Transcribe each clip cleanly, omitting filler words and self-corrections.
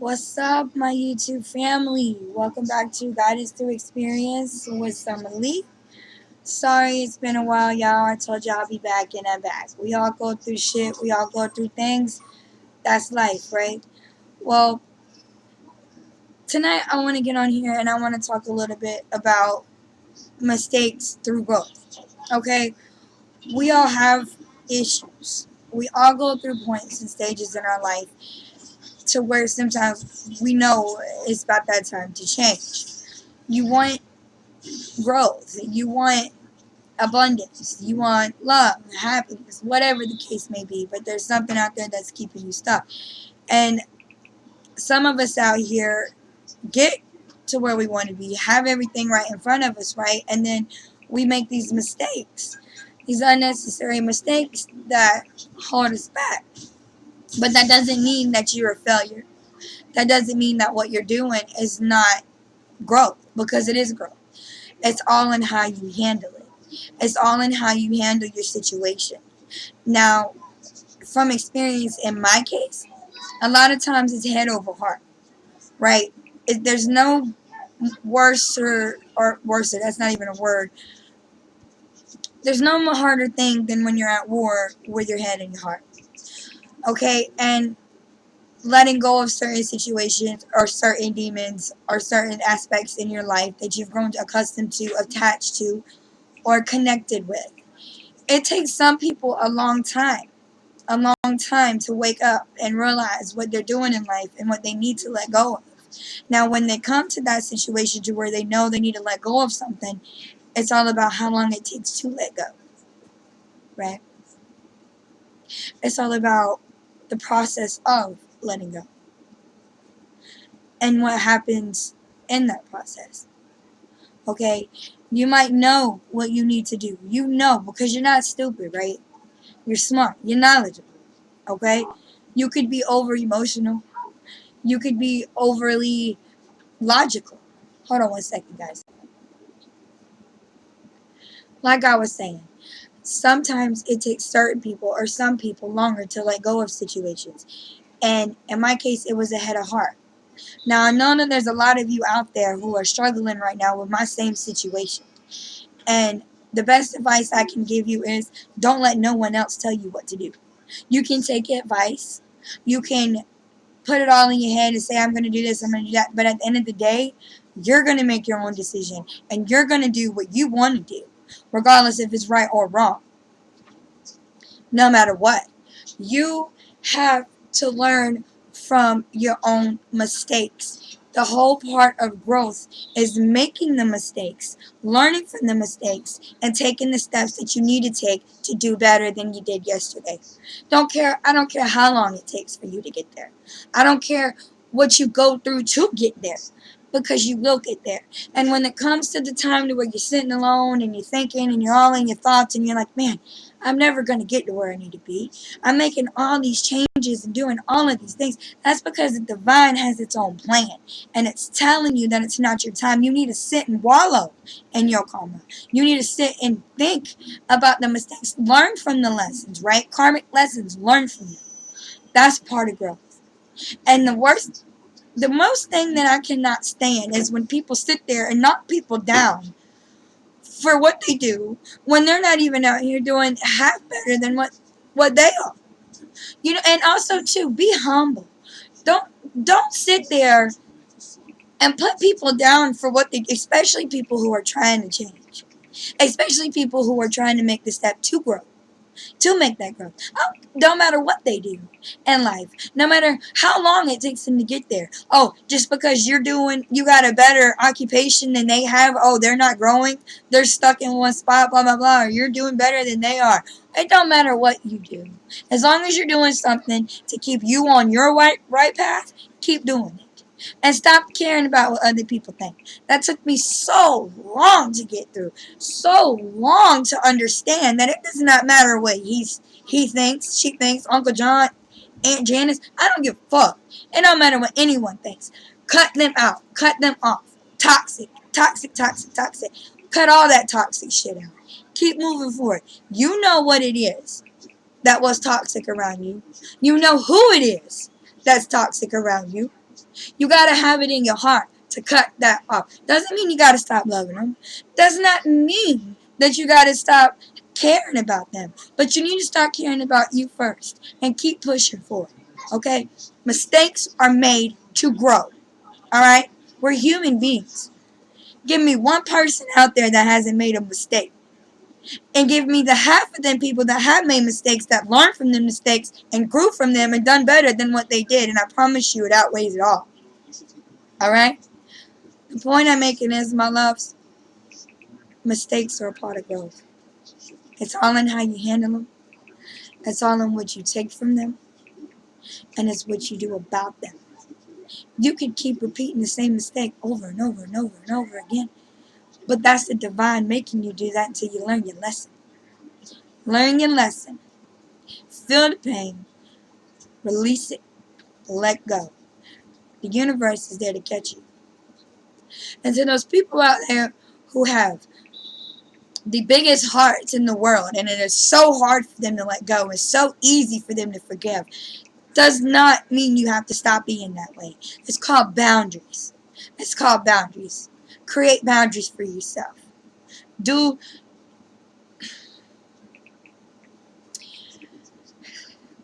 What's up, my YouTube family? Welcome back to Guidance Through Experience with Summer Lee. Sorry, it's been a while, y'all. I told y'all I'll be back, and I'm back. We all go through shit. We all go through things. That's life, right? Well, tonight I want to get on here and I want to talk a little bit about mistakes through growth. Okay? We all have issues. We all go through points and stages in our life to where sometimes we know it's about that time to change. You want growth, you want abundance, you want love, happiness, whatever the case may be, but there's something out there that's keeping you stuck. And some of us out here get to where we want to be, have everything right in front of us, right? And then we make these mistakes, these unnecessary mistakes that hold us back. But that doesn't mean that you're a failure. That doesn't mean that what you're doing is not growth, because it is growth. It's all in how you handle it. It's all in how you handle your situation. Now, from experience in my case, a lot of times it's head over heart, right? There's no worse or worse, that's not even a word. There's no harder thing than when you're at war with your head and your heart. Okay? And letting go of certain situations or certain demons or certain aspects in your life that you've grown accustomed to, attached to, or connected with. It takes some people a long time to wake up and realize what they're doing in life and what they need to let go of. Now, when they come to that situation to where they know they need to let go of something, it's all about how long it takes to let go, right? It's all about the process of letting go and what happens in that process. Okay? You might know what you need to do. You know, because you're not stupid, right? You're smart. You're knowledgeable. Okay? You could be over emotional. You could be overly logical. Hold on one second, guys. Like I was saying, sometimes it takes certain people or some people longer to let go of situations. And in my case, it was a head of heart. Now, I know that there's a lot of you out there who are struggling right now with my same situation. And the best advice I can give you is don't let no one else tell you what to do. You can take advice. You can put it all in your head and say, I'm going to do this, I'm going to do that. But at the end of the day, you're going to make your own decision. And you're going to do what you want to do, regardless if it's right or wrong. No matter what. You have to learn from your own mistakes. The whole part of growth is making the mistakes, learning from the mistakes, and taking the steps that you need to take to do better than you did yesterday. I don't care how long it takes for you to get there. I don't care what you go through to get there, because you will get there. And when it comes to the time to where you're sitting alone and you're thinking and you're all in your thoughts and you're like, man, I'm never going to get to where I need to be. I'm making all these changes and doing all of these things. That's because the divine has its own plan. And it's telling you that it's not your time. You need to sit and wallow in your karma. You need to sit and think about the mistakes. Learn from the lessons, right? Karmic lessons, learn from them. That's part of growth. And the most thing that I cannot stand is when people sit there and knock people down for what they do when they're not even out here doing half better than what they are. You know, and also too, be humble. Don't sit there and put people down for what they, especially people who are trying to change. Especially people who are trying to make the step to grow. To make that growth. No matter what they do in life, no matter how long it takes them to get there. Oh, just because you got a better occupation than they have, oh, they're not growing, they're stuck in one spot, blah, blah, blah, or you're doing better than they are. It don't matter what you do. As long as you're doing something to keep you on your right path, keep doing it. And stop caring about what other people think. That took me so long to get through. So long to understand that it does not matter what he thinks, she thinks, Uncle John, Aunt Janice. I don't give a fuck. It don't matter what anyone thinks. Cut them out. Cut them off. Toxic. Toxic, toxic, toxic. Cut all that toxic shit out. Keep moving forward. You know what it is that was toxic around you. You know who it is that's toxic around you. You got to have it in your heart to cut that off. Doesn't mean you got to stop loving them. Does not mean that you got to stop caring about them. But you need to start caring about you first and keep pushing forward. Okay? Mistakes are made to grow. Alright? We're human beings. Give me one person out there that hasn't made a mistake. And give me the half of them people that have made mistakes, that learned from the mistakes and grew from them and done better than what they did. And I promise you it outweighs it all. Alright? The point I'm making is, my loves, mistakes are a part of growth. It's all in how you handle them. It's all in what you take from them. And it's what you do about them. You could keep repeating the same mistake over and over and over and over again. But that's the divine making you do that until you learn your lesson. Learn your lesson. Feel the pain. Release it. Let go. The universe is there to catch you. And to those people out there who have the biggest hearts in the world, and it is so hard for them to let go, it's so easy for them to forgive, does not mean you have to stop being that way. It's called boundaries. It's called boundaries. Create boundaries for yourself.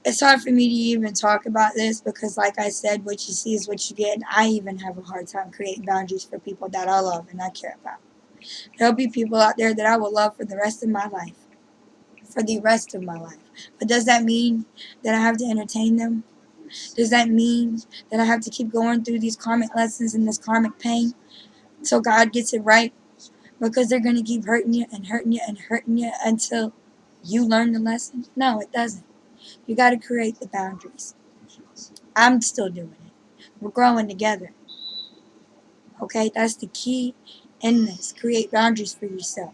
It's hard for me to even talk about this because, like I said, what you see is what you get. And I even have a hard time creating boundaries for people that I love and I care about. There'll be people out there that I will love for the rest of my life. For the rest of my life. But does that mean that I have to entertain them? Does that mean that I have to keep going through these karmic lessons and this karmic pain so God gets it right? Because they're going to keep hurting you and hurting you and hurting you until you learn the lesson? No, it doesn't. You got to create the boundaries. I'm still doing it. We're growing together. Okay, that's the key in this. Create boundaries for yourself.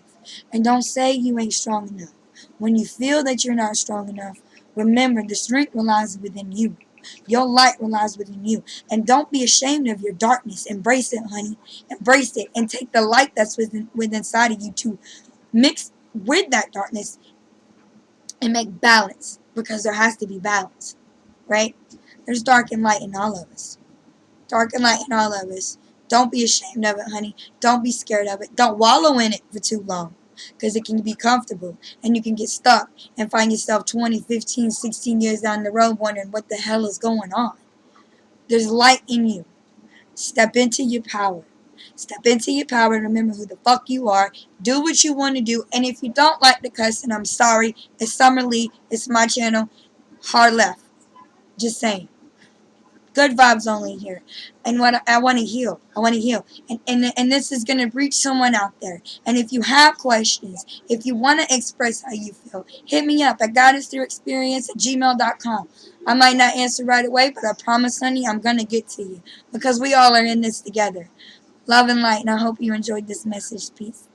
And don't say you ain't strong enough. When you feel that you're not strong enough, remember the strength relies within you. Your light relies within you. And don't be ashamed of your darkness. Embrace it, honey. Embrace it. And take the light that's within inside of you to mix with that darkness and make balance. Because there has to be balance. Right? There's dark and light in all of us. Dark and light in all of us. Don't be ashamed of it, honey. Don't be scared of it. Don't wallow in it for too long. Because it can be comfortable. And you can get stuck and find yourself 20, 15, 16 years down the road wondering what the hell is going on. There's light in you. Step into your power. Step into your power and remember who the fuck you are. Do what you want to do. And if you don't like the cussing, I'm sorry. It's Summer Lee. It's my channel. Hard left. Just saying. Good vibes only here. And what I want to heal. I want to heal. And this is going to reach someone out there. And if you have questions, if you want to express how you feel, hit me up at guidance-through-experience@gmail.com. I might not answer right away, but I promise, honey, I'm going to get to you. Because we all are in this together. Love and light, and I hope you enjoyed this message. Peace.